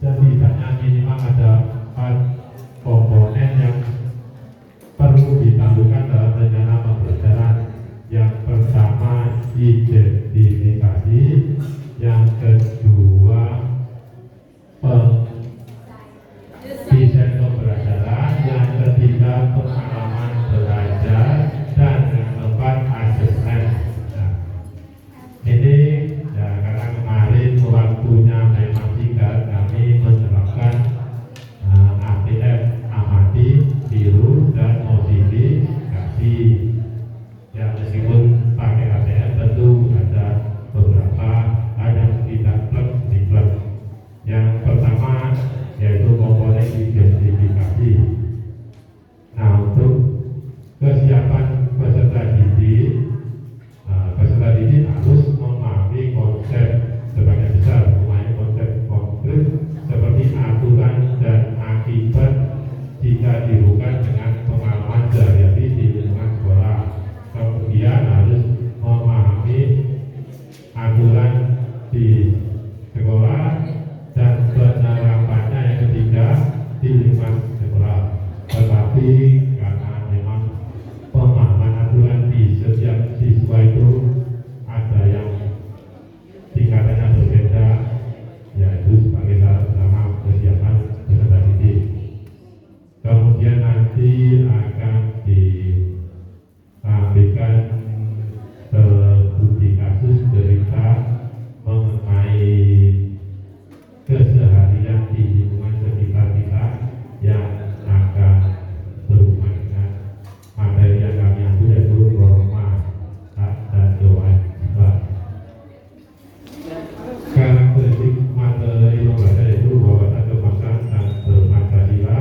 setidaknya minimal ada 4 komponen yang perlu ditampilkan dalam rencana pembelajaran. Yang pertama identifikasi, yang kedua desain pembelajaran, yang ketiga pengalaman belajar, dan yang keempat asesmen. Nah, ini ya, karena kemarin waktunya memang singkat, kami menerapkan APF amati, tiru, dan modifikasi. Ya, meskipun pakai APF tentu ada beberapa hal yang tidak plug. Yang pertama yaitu komponen identifikasi. Nah, untuk kesiapan peserta didik, peserta didik harus memahami konsep sebagai besar, memahami konsep konkret seperti aturan dan akibat jika dihubungkan dengan pengalaman sehari-hari di lingkungan sekolah. Kemudian harus memahami aturan di sekolah dan penerapannya yang ketiga di lingkungan sekolah. Tetapi karena memang pemahaman aturan di setiap siswa itu ada yang tingkatannya berbeda, yaitu sebagai syarat utama kesiapan peserta didik. Kemudian nanti akan ditampilkan studi kasus cerita mengenai keseharian di lingkungan sekitar kita yang akan berhubungan dengan materi yang kami ambil, yaitu norma hak dan kewajiban. Karakteristik materi pembelajaran yaitu wawasan kebangsaan dan berpancasila,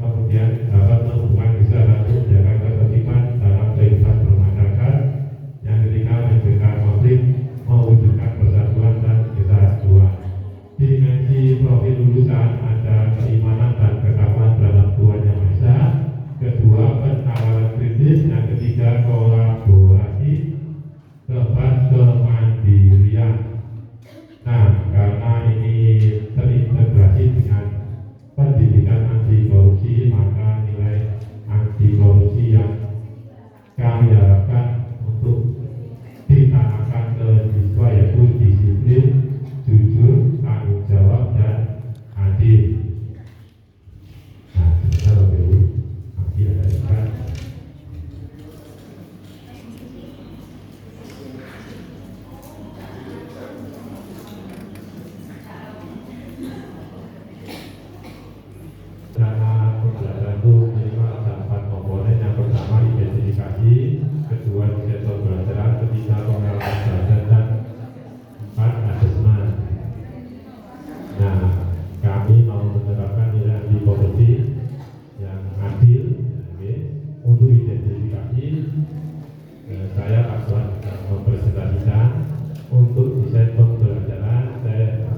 kemudian dapat menghubungkan secara menjaga ketertiban dalam kehidupan bermasyarakat. Yang ketiga, mencegah konflik, mewujudkan persatuan dan kesatuan. Dimensi profil lulusan ada keimanan dan ketakwaan terhadap Tuhan Yang Maha Esa. Kedua, penawaran kritis. Yang ketiga, kolaborasi. Keempat, kemandirian. Nah, karena ini terintegrasi dengan pendidikan anti korupsi, maka nilai anti korupsi yang kami harapkan untuk ditanamkan ke siswa yaitu disiplin, jujur, tanggung jawab, dan adil. Nah, kita lebih nanti ada ikan. Karena pembelajaran itu minimal ada 4 komponen. Yang pertama identifikasi, kedua desain pembelajaran, ketiga pengalaman belajar, dan 4 asesmen. Nah, kami mau menerapkan nilai anti korupsi yang adil. Untuk identifikasi, saya akan mempresentasikan. Untuk desain pembelajaran, saya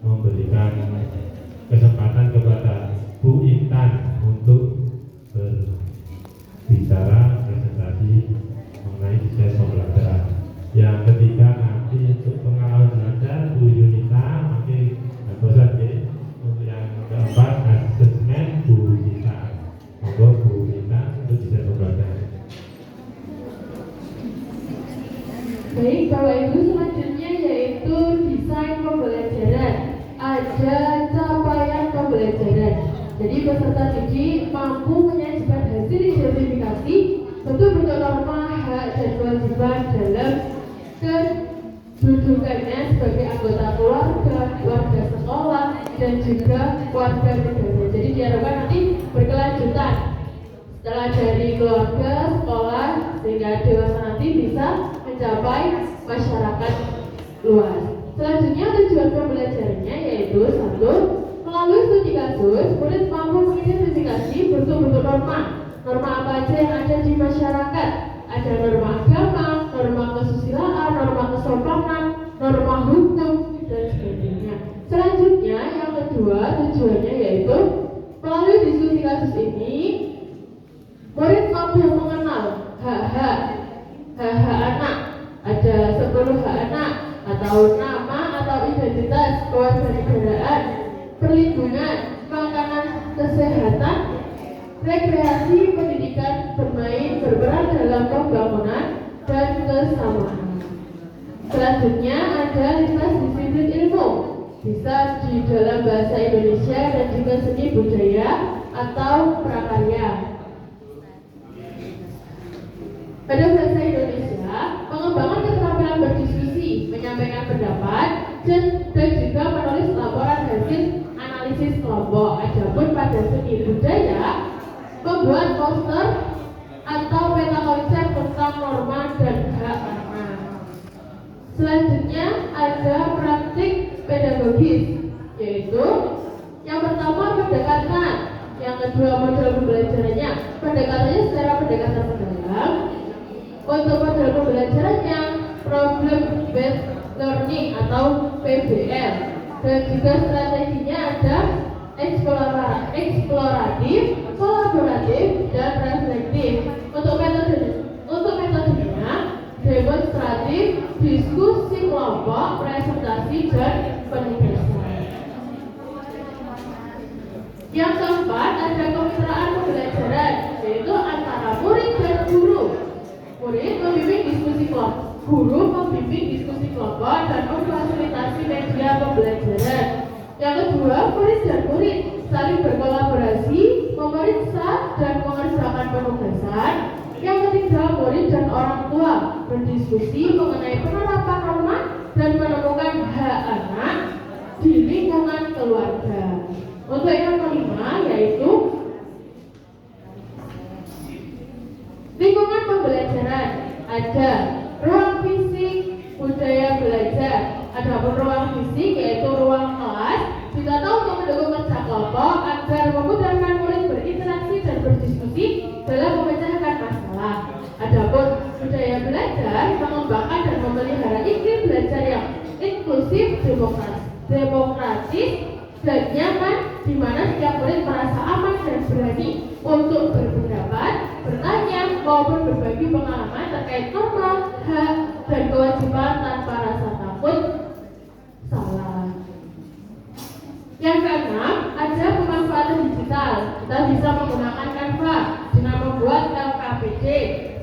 memberikan kesempatan kepada Bu Intan untuk berbicara presentasi mengenai desain pembelajaran. Yang ketiga nanti untuk pengalaman belajar Bu Yunita, nanti bosan ya. Untuk yang keempat asesmen Bu Yunita. Monggo Bu Yunita untuk desain pembelajaran. Baik, Bapak Ibu, selanjutnya yaitu desain pembelajaran. Ada capaian pembelajaran. Jadi peserta didik mampu menyajikan hasil identifikasi betul-betul norma, hak, dan kewajiban dalam kedudukannya sebagai anggota keluarga, warga sekolah, dan juga warga negara. Jadi diharapkan nanti berkelanjutan setelah dari keluarga, sekolah, sehingga dewasa nanti bisa mencapai masyarakat luas. Selanjutnya tujuan pembelajarannya yaitu 1. Melalui studi kasus, murid mampu mengidentifikasi betul-betul norma apa aja yang ada di masyarakat. Ada norma agama, norma kesusilaan, norma kesopanan, norma hukum, dan sebagainya. Selanjutnya yang kedua tujuannya yaitu melalui diskusi kasus ini, murid mampu mengenal hak-hak anak. Ada 10 hak anak atau nama atau identitas kewarganegaraan, rekreasi, pendidikan, bermain, berperan dalam pembangunan, dan kesamaan. Selanjutnya ada lintas disiplin ilmu, bisa di dalam bahasa Indonesia dan juga seni budaya atau prakarya. Pada bahasa Indonesia, pengembangan keterampilan berdiskusi, menyampaikan pendapat, dan juga menulis laporan hasil analisis kelompok. Adapun pada seni budaya, membuat poster atau peta konsep tentang norma dan hak anak. Selanjutnya ada praktik pedagogis, yaitu yang pertama pendekatan, yang kedua model pembelajarannya. Pendekatannya secara pendekatan mendalam. Untuk model pembelajarannya problem based learning atau PBL, dan juga strateginya ada eksploratif, kolaboratif, dan reflektif. Untuk metodenya demonstratif, diskusi kelompok, presentasi, dan penugasan. Yang keempat ada kemitraan pembelajaran, yaitu antara murid dan guru. Murid membimbing diskusi kelompok, guru membimbing diskusi kelompok dan memfasilitasi media pembelajaran. Yang kedua, murid dan murid saling berkolaborasi, memeriksa dan mengerjakan penugasan. Yang ketiga, murid dan orang tua berdiskusi mengenai penerapan norma dan menemukan hak anak di lingkungan keluarga. Untuk yang kelima yaitu lingkungan pembelajaran. Ada ruang fisik, budaya belajar. Adapun ruang fisik yaitu ruang kelas ditata untuk mendukung kerja kelompok agar memudahkan murid berinteraksi dan berdiskusi dalam memecahkan masalah. Adapun budaya belajar mengembangkan dan memelihara iklim belajar yang inklusif, demokratis, dan nyaman, di mana setiap murid merasa aman dan berani untuk berpendapat, bertanya, maupun berbagi pengalaman terkait norma, hak, dan kewajiban tanpa rasa takut salah. Yang keenam, ada pemanfaatan digital. Kita bisa menggunakan Canva dengan membuat LKPD.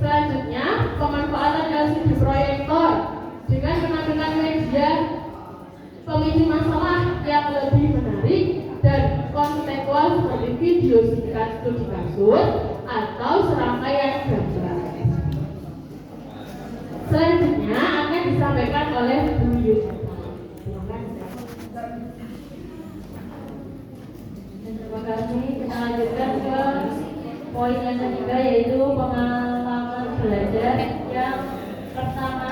Selanjutnya, pemanfaatan LCD proyektor dengan menampilkan media pemicu masalah yang lebih menarik dan kontekstual seperti video singkat studi kasus atau serangkaian gambar. Selanjutnya akan disampaikan oleh Bu Yusuf. Terima kasih. Kita lanjutkan ke poin yang ketiga, yaitu pengalaman belajar. Yang pertama,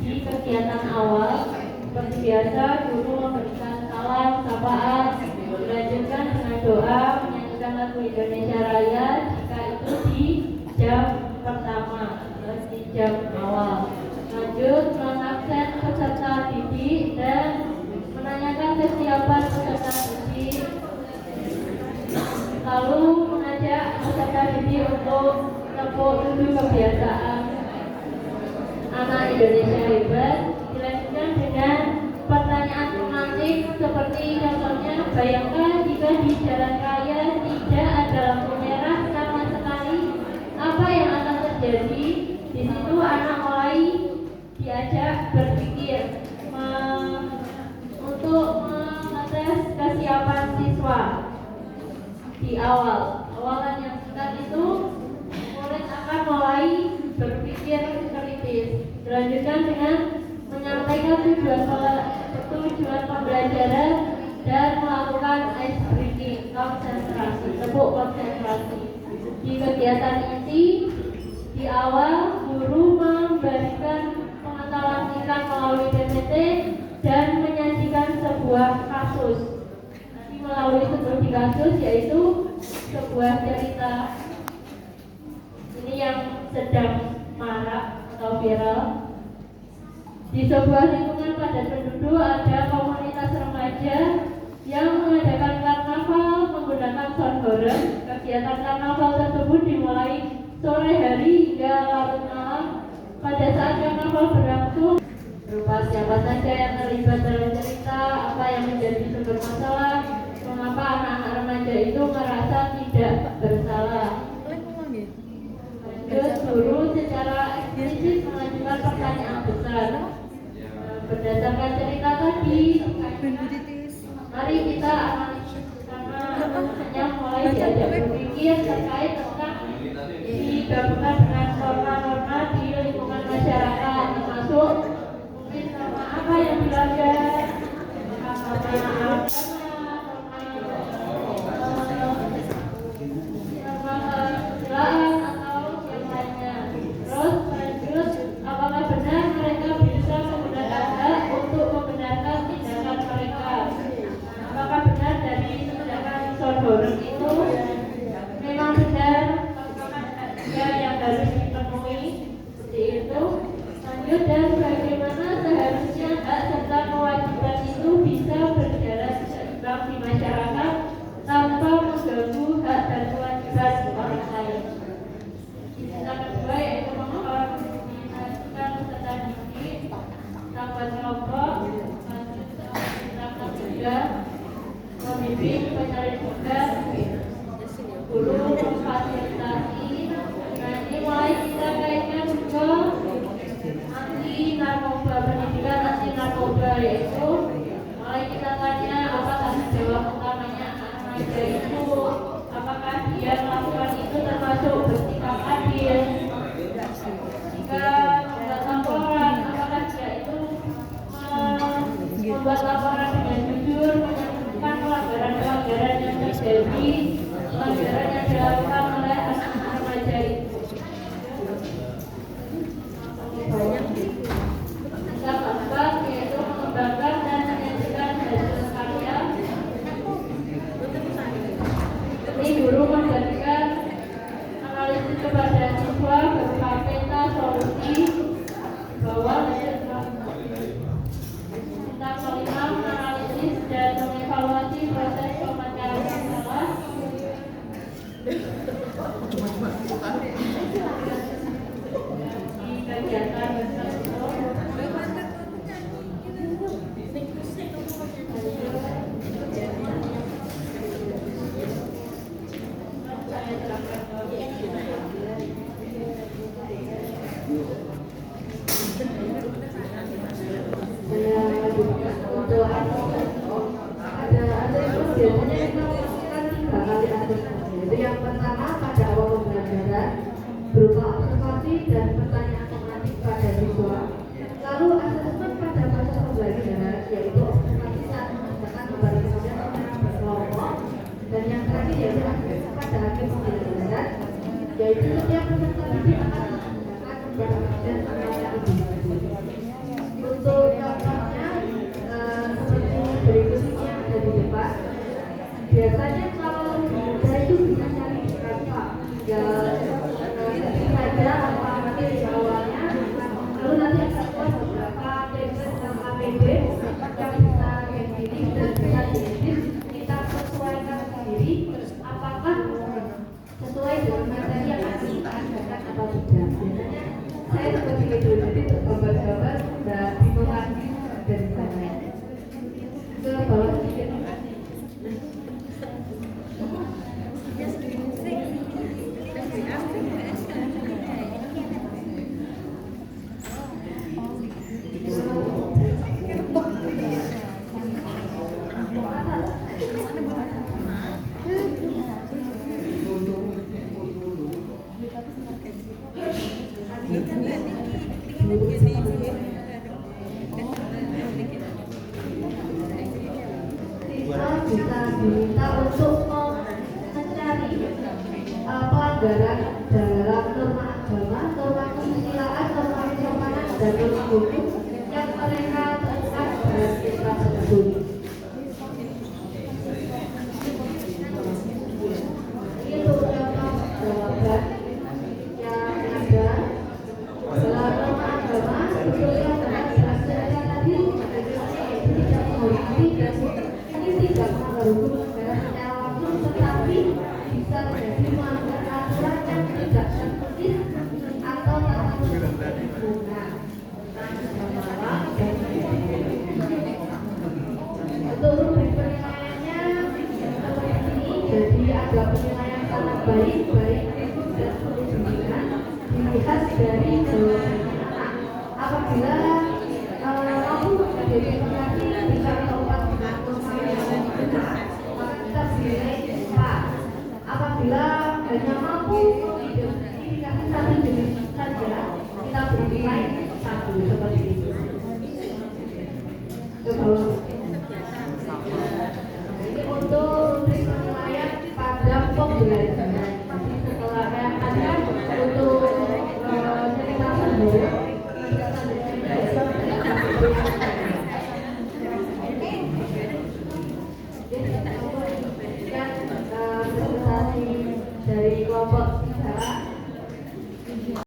di kegiatan awal seperti biasa guru memberikan salam, sapaan, dilanjutkan dengan doa, menyanyikan lagu Indonesia Raya jika itu di jam pertama atau di jam awal. Lanjut mengabsen peserta didik dan menanyakan kesiapan peserta didik. Lalu mengajak peserta didik untuk tepuk 7 kebiasaan anak Indonesia hebat. Dilanjutkan dengan pertanyaan romantik seperti contohnya, bayangkan jika di jalan raya tidak ada lampu merah sama sekali, apa yang akan terjadi? Di situ anak mulai diajak berpikir untuk mengetes kesiapan siswa. Di awalan yang singkat itu, murid akan mulai berpikir kritis. Dilanjutkan dengan menyampaikan tujuan pembelajaran dan melakukan ice breaking, tepuk konsentrasi. Di kegiatan inti, di awal guru memberikan pengetahuan singkat melalui PPT dan menyajikan sebuah kasus. Nanti melalui studi kasus, yaitu sebuah cerita ini yang sedang marak atau viral. Di sebuah lingkungan padat penduduk ada komunitas remaja yang mengadakan karnaval menggunakan sound horn. Kegiatan karnaval tersebut dimulai sore hari hingga larut malam. Pada saat karnaval berlangsung, berupa siapa saja yang terlibat dalam cerita, apa yang menjadi sumber masalah, mengapa anak-anak remaja itu merasa tidak bersalah. besar. Berdasarkan cerita tadi, mari kita analisis bersama, hanya mulai diajak berpikir terkait tentang digabungkan dengan norma-norma di lingkungan masyarakat, termasuk mungkin norma apa yang dilanggar, norma agama, atau yang lainnya. Terus lanjut, apakah benar mereka bisa menggunakan hak untuk membenarkan tindakan mereka? Apakah benar dari tindakan saudara itu memang benar? Apakah ada yang harus dipenuhi seperti itu? Lanjut, dan bagaimana seharusnya hak serta kewajiban itu bisa berjalan seimbang di masyarakat tanpa mengganggu hak dan kewajiban orang lain. Yang kedua yaitu mengomunikasikan peserta didik, sahabat kelompok, juga membimbing, pencari tugas, guru, memfasilitasi. Nah, ini mulai kita kaitkan juga anti narkoba, pendidikan anti narkoba, yaitu mulai kita tanya apa tanggung jawab utamanya remaja itu, apakah dia melakukan itu termasuk bersikap adil, jika membuat laporan apakah dia itu membuat laporan dengan jujur, menyebutkan pelanggaran-pelanggaran yang terjadi, pelanggaran yang dilakukan oleh anak-anak remaja itu. Yang keempat yaitu mengembangkan dan menyajikan hasil karya. Ini guru memberikan analisis kepada siswa berupa peta solusi bawah tentang kelima, menganalisis dan mengevaluasi proses pemecahkan masalah. Di kegiatan yang pertama pada awal pembelajaran berupa observasi dan pertanyaan tematik pada siswa, lalu asesmen pada proses pembelajaran yaitu observasi saat mengerjakan kembali kemudian permainan berkelompok, dan yang terakhir yaitu asesmen pada akhir pembelajaran yaitu setiap peserta didik akan menggunakan beberapa dan anggota individu. Untuk contohnya seperti berikut ini yang ada di depan. Biasanya kalau saya itu bisa cari di Canva, ya ketik saja apa materi awalnya, lalu nanti akan keluar beberapa template dan APD yang bisa diedit dan bisa diedit. Kita sesuaikan sendiri apakah sesuai dengan materi yang akan kita ajarkan atau tidak. Biasanya saya seperti itu, jadi untuk gambar-gambar sudah dimulai dari sana. Ke bawah sedikit. Bisa diminta untuk mencari pelanggaran dalam norma agama, norma kesusilaan, norma kesopanan, dan norma hukum yang mereka temukan dalam siswa tersebut. Ini untuk contoh jawaban yang ada dalam norma agama, sebetulnya dengan jelasnya tadi tidak menghormati dan tidak menghargai negara secara langsung, tetapi bisa menjadi melanggar aturan yang tidak tertulis atau tata tertib lingkungan. Untuk rubrik penilaiannya seperti ini, jadi ada penilaian sangat baik, baik, dan pendidikan dilihat dari jawaban anak, Apabila mampu mengidentifikasi tingkat keempat atmosfer yang benar, maka kita bernilai 4. Apabila hanya mampu mengidentifikasi satu jenis saja, kita bernilai 1, seperti itu.